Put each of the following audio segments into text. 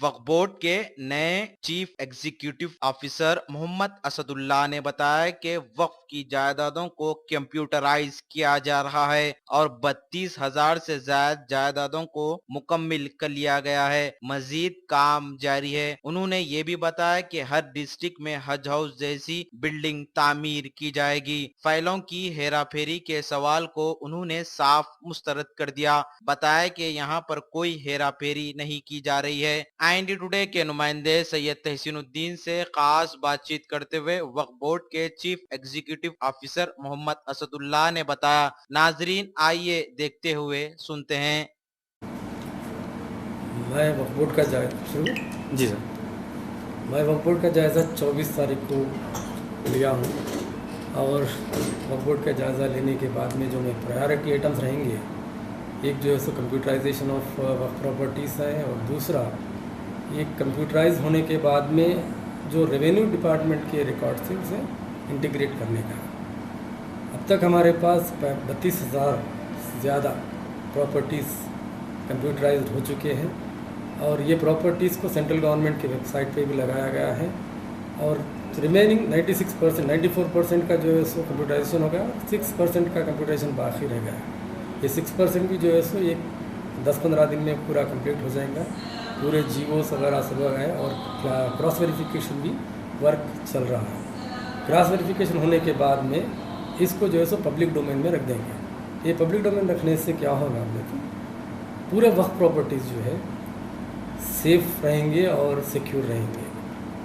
वक्फ board के नए chief executive officer Mohammad Asadullah ने बताया कि वक्फ की जायदादों को कंप्यूटराइज किया जा रहा है और 32,000 से ज्यादा जायदादों को मुकम्मिल कर लिया गया है। मजीद काम जारी है। उन्होंने ये भी बताया कि हर डिस्ट्रिक्ट में हज हाउस जैसी बिल्डिंग तामीर की जाएगी। फाइलों की हेराफेरी के सवाल को उन्होंने साफ मुस्तरद कर दिया। बताया कि यहाँ पर कोई हेराफेरी नहीं की जा रही है। IND टुडे के नुमाइंदे सैयद तहसीनुद्दीन से खास बातचीत करते हुए वक्फ बोर्ड के chief executive officer Mohammad Asadullah ने बताया। नाजरीन, आइए देखते हुए सुनते हैं। मैं वक्फ बोर्ड का जायजा जी सर। मैं वक्फ बोर्ड का जायज़ा 24 तारीख को लिया हूँ और वक्फ बोर्ड का जायज़ा लेने के बाद में जो मेरे प्रायोरिटी आइटम्स रहेंगे, एक जो है सो कंप्यूटराइजेशन ऑफ वक्फ प्रॉपर्टीज़ है और दूसरा एक कंप्यूटराइज होने के बाद में जो रेवेन्यू डिपार्टमेंट के रिकॉर्ड थे उसे इंटीग्रेट करने का। अब तक हमारे पास 32,000 से ज़्यादा प्रॉपर्टीज़ कंप्यूटराइज्ड हो चुके हैं और ये प्रॉपर्टीज़ को सेंट्रल गवर्नमेंट की वेबसाइट पे भी लगाया गया है और रिमेनिंग 96%, 94% का जो है सो कंप्यूटराइजेशन हो गया, 6% का कंप्यूटराइजेशन बाकी रह गया। ये 6% भी जो है सो एक 10-15 दिन में पूरा कंप्लीट हो जाएगा। पूरे जीवोस वगैरह सब है और क्रॉस वेरिफिकेशन भी वर्क चल रहा है। क्रॉस वेरिफिकेशन होने के बाद में इसको जो है सो पब्लिक डोमेन में रख देंगे। ये पब्लिक डोमेन रखने से क्या होगा, देखो पूरे वक्फ प्रॉपर्टीज़ जो है सेफ रहेंगे और सिक्योर रहेंगे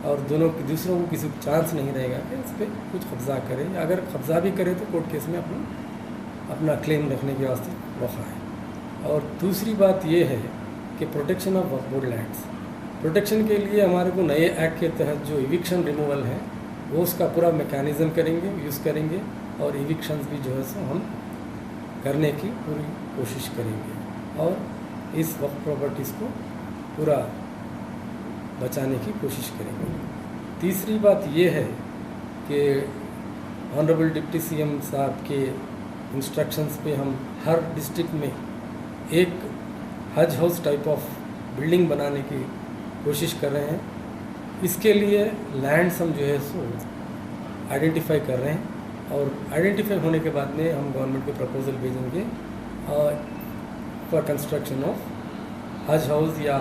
और दूसरों को किसी को चांस नहीं रहेगा कि इस पर कुछ कब्ज़ा करें। अगर कब्ज़ा भी करे तो कोर्ट केस में अपना क्लेम रखने के वास्ते मौका है। और दूसरी बात ये है कि protection of Waqf board lands, protection के लिए हमारे को नए एक्ट के तहत जो इविक्शन रिमूवल है वो उसका पूरा मैकेनिज़्म करेंगे, यूज़ करेंगे और इविक्शंस भी जो है सो हम करने की पूरी कोशिश करेंगे और इस वक्फ प्रॉपर्टीज़ को पूरा बचाने की कोशिश करेंगे। तीसरी बात ये है कि ऑनरेबल डिप्टी CM साहब के इंस्ट्रक्शंस पे हम हर डिस्ट्रिक्ट में एक हज हाउस टाइप ऑफ बिल्डिंग बनाने की कोशिश कर रहे हैं। इसके लिए लैंड्स हम जो है सो आइडेंटिफाई कर रहे हैं और आइडेंटिफाई होने के बाद में हम गवर्नमेंट को प्रपोजल भेजेंगे और फॉर कंस्ट्रक्शन ऑफ हज हाउस या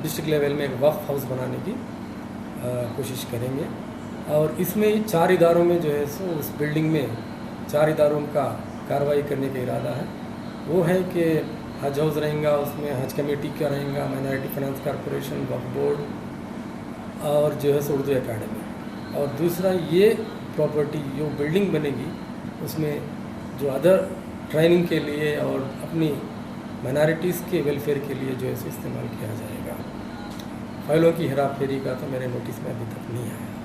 डिस्ट्रिक्ट लेवल में एक वक्फ हाउस बनाने की कोशिश करेंगे। और इसमें 4 इदारों में जो है सो उस बिल्डिंग में 4 इदारों का कार्रवाई करने का इरादा है। वो है कि हज हाउस रहेगा, उसमें हज कमेटी का रहेगा, माइनॉरिटी फाइनेंस कॉरपोरेशन, वक्फ बोर्ड और जो है सो उर्दू एकेडमी। और दूसरा ये प्रॉपर्टी जो बिल्डिंग बनेगी उसमें जो अदर ट्रेनिंग के लिए और अपनी माइनॉरिटीज़ के वेलफेयर के लिए जो है इस्तेमाल किया जाएगा। फाइलों की हेरा फेरी का तो मेरे नोटिस में अभी तक नहीं आया।